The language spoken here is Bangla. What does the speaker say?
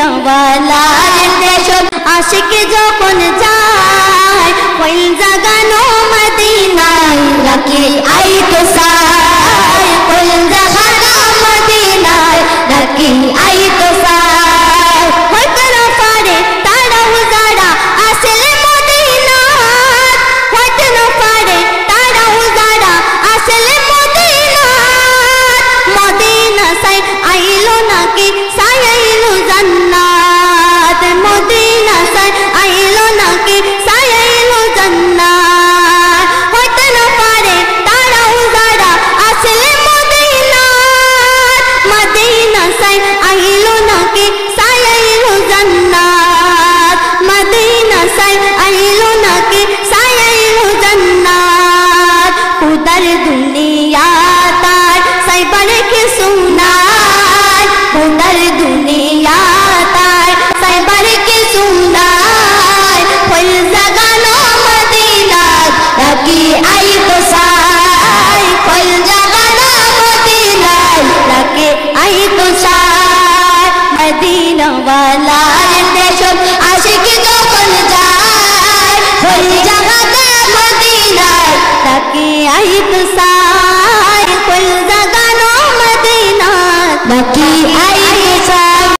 মদিনাওয়ালার দেশত আশিক যখন যায় কোন জাগানো মদিনায় রাখি আইতো সাই কোন জাগানো মদিনায় রাখি আইতো সাই হয়তো না পারে তারা উজাড়া আসলে মদিনাত হয়তো না পারে তারা উজাড়া আসলে মদিনাত মদিনা সাই আইলো নাকি সাই আইলো জান্নাত মদিনা সাই আইলো নাকি সাই আইলো জান্নাত হয়তো না পারে তারা উজাড়া আসলে মদিনাত মদিনা সাই আইলো নাকি সাই আইলো জান্নাত মদিনা সাই আইলো নাকি সাই আইলো জান্নাত খুদার দুনিয়া তার সাইবার কে সুনার খুদার দুনিয়া তার সাইবার কে সুনার ফুল জাগানো মদিনাত রাখি আইতো সাই ফুল জাগানো মদিনাত রাখি আইতো সাই মদিনাওয়ালার দেশত আশিক যখন যায় ফুল জাগানো মদিনাত রাখি আইতো সাই ফুল জাগানো মদিনাত রাখি